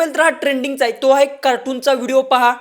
तर हा ट्रेंडिंगचा आहे, तो आहे कार्टूनचा व्हिडिओ पहा.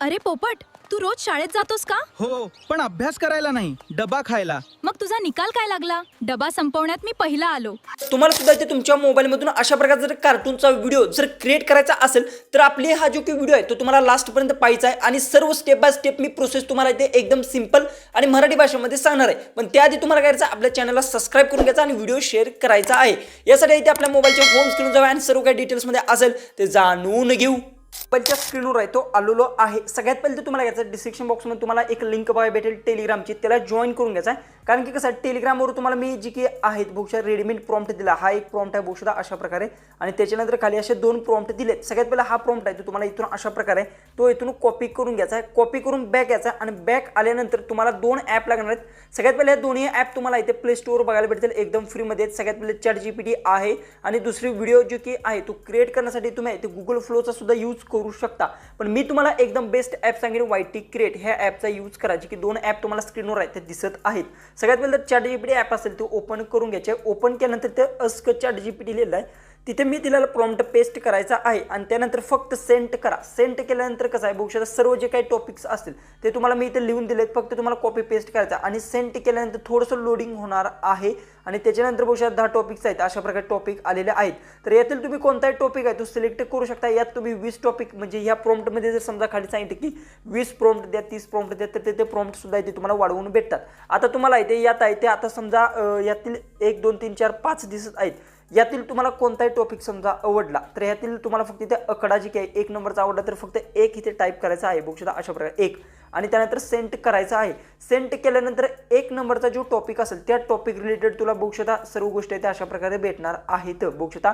अरे पोपट, तू रोज शाळेत जातोस का? हो, पण अभ्यास करायला नाही, डबा खायला. मग तुझा निकाल काय लागला? डबा संपवण्यात मी पहिला आलो. तुम्हाला सुद्धा इथे तुमच्या मोबाईलमधून अशा प्रकारचा जर कार्टूनचा व्हिडिओ जर क्रिएट करायचा असेल तर आपली हा जो की व्हिडिओ आहे तो तुम्हाला लास्टपर्यंत पाहायचा आहे आणि सर्व step by step me process तुम्हाला इथे एकदम सिंपल आणि मराठी भाषेमध्ये सांगणार आहे. पण त्याआधी तुम्हाला काय करायचं, आपल्या चॅनलला सबस्क्राईब करून घ्यायचा आणि व्हिडिओ शेअर करायचा आहे. यासाठी इथे आपल्या मोबाईलच्या होम स्क्रीन जाऊया आणि सर्व काही डिटेल्समध्ये असेल ते जाणून घेऊ. मोबाईलच्या स्क्रीनवर आहे तो आलेलो आहे. सगळ्यात पहिले तुम्हाला घ्यायचं डिस्क्रिप्शन बॉक्समध्ये तुम्हाला एक लिंक बघायला भेटेल टेलिग्रामची, त्याला जॉईन करून घ्यायचा आहे. कारण की कसं टेलिग्रामवर तुम्हाला मी जी की आहेत बहुशा रेडीमेड प्रॉम्प्ट दिला. हा एक प्रॉम्प्ट आहे बहुशा अशा प्रकारे आणि त्याच्यानंतर खाली असे दोन प्रॉम्प्ट दिलेत. सगळ्यात पहिला हा प्रॉम्प्ट आहे तो तुम्हाला इथून अशा प्रकारे तो इथून कॉपी करून घ्यायचा आहे. कॉपी करून बॅक यायचा आणि बॅक आल्यानंतर तुम्हाला दोन ॲप लागणार आहेत. सगळ्यात पहिले दोन्ही ॲप तुम्हाला इथे प्ले स्टोअर बघायला भेटतील एकदम फ्रीमध्ये. सगळ्यात पहिले ChatGPT आहे आणि दुसरी व्हिडिओ जो की आहे तो क्रिएट करण्यासाठी तुम्ही इथे गुगल फ्लोचा सुद्धा यूज करू शकता. पण मी तुम्हाला एकदम बेस्ट ॲप सांगेन YT क्रिएट ह्या ॲपचा यूज करायची की दोन ॲप तुम्हाला स्क्रीनवर आहे ते दिसत आहेत. सगळ्यात पहिले ChatGPT ॲप असेल तो ओपन करून घ्यायचे. ओपन केल्यानंतर ते अस्क ChatGPT लिहिलं आहे तिथे मी दिलेला प्रॉम्प्ट पेस्ट करायचा आहे आणि त्यानंतर फक्त सेंड करा. सेंड केल्यानंतर कसं आहे बहुशा सर्व जे काही टॉपिक्स असतील ते तुम्हाला मी इथे लिहून दिलेत, फक्त तुम्हाला कॉपी पेस्ट करायचा आणि सेंड केल्यानंतर थोडंसं लोडिंग होणार आहे आणि त्याच्यानंतर बहुशा 10 टॉपिक्स आहेत. अशा प्रकारे टॉपिक आलेले आहेत. तर यातील तुम्ही कोणताही टॉपिक आहे तो सिलेक्ट करू शकता. यात तुम्ही 20 टॉपिक म्हणजे ह्या प्रॉम्प्टमध्ये जर समजा खाली सांगितलं की 20 प्रॉम्प्ट द्या, 30 प्रॉम्प्ट द्या, तर ते प्रॉम्प्ट सुद्धा इथे तुम्हाला वाढवून भेटतात. आता तुम्हाला इथे यात आहे ते आता समजा यातील 1 2 3 4 5 दिसत आहेत. यातील तुम्हाला कोणताही टॉपिक समजा आवडला तर यातील तुम्हाला फक्त इथे आकडा जी काही 1 नंबरचा आवडला तर फक्त 1 इथे टाईप करायचा आहे बघू शकता अशा प्रकारे 1 आणि त्यानंतर सेंड करायचा आहे. सेंड केल्यानंतर 1 नंबरचा जो टॉपिक असेल त्या टॉपिक रिलेटेड तुला बघू शकता सर्व गोष्टी आहेत अशा प्रकारे भेटणार आहेत. बघू शकता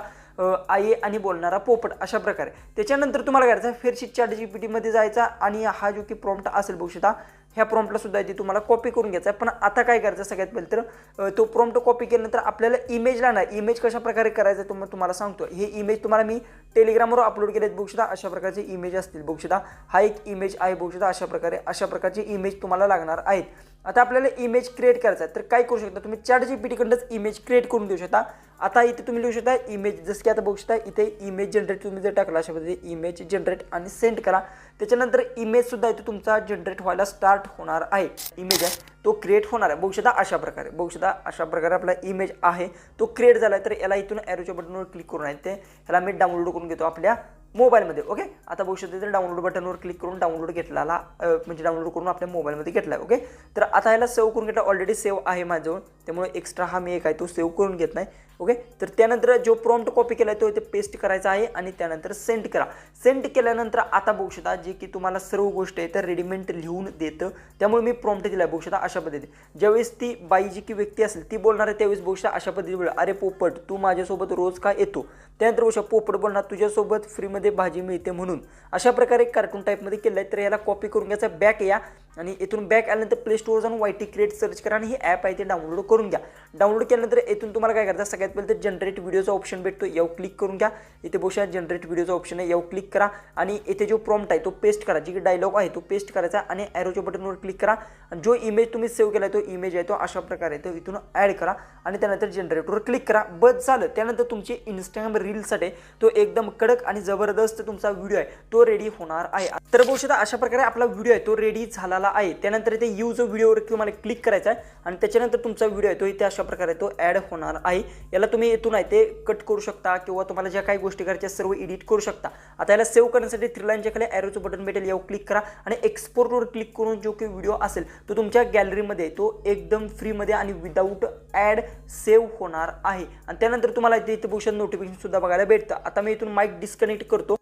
आई आणि बोलणारा पोपट अशा प्रकारे. त्याच्यानंतर तुम्हाला करायचं फेरशी ChatGPT मध्ये जायचा आणि हा जो की प्रॉम्प्ट असेल बघू शकता ह्या प्रॉम्प्टला सुद्धा इथे तुम्हाला कॉपी करून घ्यायचा आहे. पण आता काय करायचं सगळ्यात पहिले तर तो प्रॉम्प्ट कॉपी केल्यानंतर आपल्याला इमेज लागणार. इमेज कशा प्रकारे करायचं तुम्हाला सांगतो. हे इमेज तुम्हाला मी टेलिग्रामवर अपलोड केलेत बघू शकता अशा प्रकारचे इमेज असतील. बघू शकता हा एक इमेज आहे बघू शकता अशा प्रकारे. अशा प्रकारचे इमेज तुम्हाला लागणार आहेत. आता आपल्याला इमेज क्रिएट करायचा आहे तर काय करू शकता तुम्ही ChatGPT कडूनच इमेज क्रिएट करून देऊ शकता. आता इथे तुम्ही लिहू शकता इमेज, जसं की आता बघू शकता इथे इमेज जनरेट तुम्ही जर टाकला अशा पद्धतीने इमेज जनरेट आणि सेंड करा. त्याच्यानंतर इमेज सुद्धा इथे तुमचा जनरेट व्हायला स्टार्ट होणार आहे. इमेज आहे तो क्रिएट होणार आहे बघू शकता अशा प्रकारे. बघू शकता अशा प्रकारे आपला इमेज आहे तो क्रिएट झाला आहे. तर याला इथून ॲरोच्या बटनवर क्लिक करून आहे ते ह्याला मी डाउनलोड करून घेतो आपल्या मोबाईलमध्ये. ओके, आता बघू शकता तर डाउनलोड बटनवर क्लिक करून डाउनलोड घेतलेला म्हणजे डाउनलोड करून आपल्या मोबाईलमध्ये घेतला आहे. ओके, तर आता ह्याला सेव्ह करून घेतला. ऑलरेडी सेव्ह आहे माझ्याजवळ त्यामुळे एक्स्ट्रा हा मी एक आहे तो सेव्ह करून घेत नाही. ओके, तर त्यानंतर जो प्रॉम्प्ट कॉपी केला आहे तो इथे पेस्ट करायचा आहे आणि त्यानंतर सेंड करा. सेंड केल्यानंतर आता बघू शकता जे की तुम्हाला सर्व गोष्टी आहे तर रेडीमेड लिहून देतं. त्यामुळे मी प्रॉम्प्ट दिला आहे बघू शकता अशा पद्धतीने. ज्यावेळेस ती बाई जी की व्यक्ती असेल ती बोलणार आहे त्यावेळेस बघू शकता अशा पद्धतीने बोल, अरे पोपट तू माझ्यासोबत रोज का येतो. त्यानंतर बघू शकता पोपट बोलणार तुझ्यासोबत फ्रीमध्ये भाजी मिळते म्हणून. अशा प्रकारे कार्टून टाईपमध्ये केलं आहे. तर याला कॉपी करून घ्यायचा, बॅक या आणि इथून बॅक आल्यानंतर प्ले स्टोअर जाऊन YT क्रिएट सर्च करा आणि ही ॲप आहे ते डाउनलोड करून घ्या. डाउनलोड केल्यानंतर इथून तुम्हाला काय करायचं सगळ्यात पहिले तर जनरेट व्हिडिओचा ऑप्शन भेटतो यावर क्लिक करून घ्या. इथे बघू जनरेट व्हिडिओचा ऑप्शन आहे यावर क्लिक करा आणि इथे जो प्रॉम्प्ट आहे तो पेस्ट करा. जी डायलॉग आहे तो पेस्ट करायचा आणि ॲरोच्या बटनवर क्लिक करा आणि जो इमेज तुम्ही सेव्ह केला तो इमेज आहे तो अशा प्रकारे तो इथून ॲड करा आणि त्यानंतर जनरेटवर क्लिक करा. बस झालं. त्यानंतर तुमची इंस्टाग्राम रीलसाठी तो एकदम कडक आणि जबरदस्त तुमचा व्हिडिओ आहे तो रेडी होणार आहे. तर बघू शकता अशा प्रकारे आपला व्हिडिओ आहे तो रेडी झालेला आहे. त्यानंतर इथे यूज व्हिडिओवर तुम्हाला क्लिक करायचा आहे आणि त्याच्यानंतर तुमचा व्हिडिओ आहे तो इथे अशा प्रकारे तो ॲड होणार आहे. याला तुम्ही इथून आहे ते कट करू शकता किंवा तुम्हाला ज्या काही गोष्टी करायच्या सर्व एडिट करू शकता. आता याला सेव्ह करण्यासाठी 3 लाईनच्या खाली ॲरोचं बटन भेटेल यावर क्लिक करा आणि एक्सपोर्टवर क्लिक करून जो काही व्हिडिओ असेल तो तुमच्या गॅलरीमध्ये तो एकदम फ्रीमध्ये आणि विदाऊट ॲड सेव्ह होणार आहे. आणि त्यानंतर तुम्हाला इथे भूषण नोटिफिकेशन सुद्धा बघायला भेटतं. आता मी इथून माईक डिस्कनेक्ट करतो.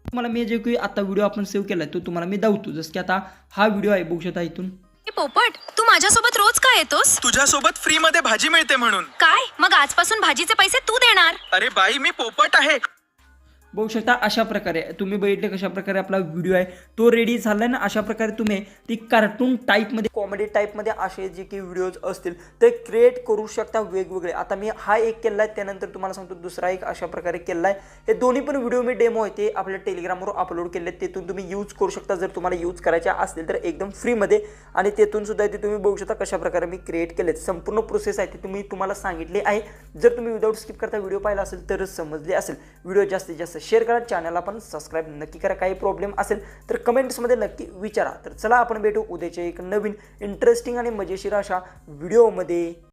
तुम्हाला मी जे काही आता व्हिडिओ आपण सेव्ह केला तो तुम्हाला मी दावतो. जसं की आता हा व्हिडिओ आहे बघू शकता इथून. पोपट, तू माझ्यासोबत रोज का येतोस? तुझ्यासोबत फ्री मध्ये भाजी मिळते म्हणून. काय? मग आजपासून भाजीचे पैसे तू देणार? अरे बाई मी पोपट आहे. बघू शकता अशा प्रकारे तुम्ही बघितले कशा प्रकारे आपला व्हिडिओ आहे तो रेडी झाला ना. अशा प्रकारे तुम्ही ती कार्टून टाईपमध्ये कॉमेडी टाईपमध्ये असे जे काही व्हिडिओज असतील ते क्रिएट करू शकता वेगवेगळे. आता मी हा एक केला आहे त्यानंतर तुम्हाला सांगतो दुसरा एक अशा प्रकारे केला आहे. हे दोन्ही पण व्हिडिओ मी डेमो आहे ते आपल्या टेलिग्रामवर अपलोड केले आहेत. तेथून तुम्ही यूज करू शकता जर तुम्हाला यूज करायचे असतील तर एकदम फ्रीमध्ये. आणि तेथून सुद्धा ते तुम्ही बघू शकता कशा प्रकारे मी क्रिएट केलेत. संपूर्ण प्रोसेस आहे ते तुम्हाला सांगितले आहे. जर तुम्ही विदाऊट स्किप करता व्हिडिओ पाहिला असेल तर समजले असेल. व्हिडिओ जास्तीत जास्त तर शेअर करा, चॅनलला पण सबस्क्राईब नक्की करा. काही प्रॉब्लेम असेल तर कमेंट्समध्ये नक्की विचारा. तर चला आपण भेटू उद्याच्या एक नवीन इंटरेस्टिंग आणि मजेशीर अशा व्हिडिओमध्ये.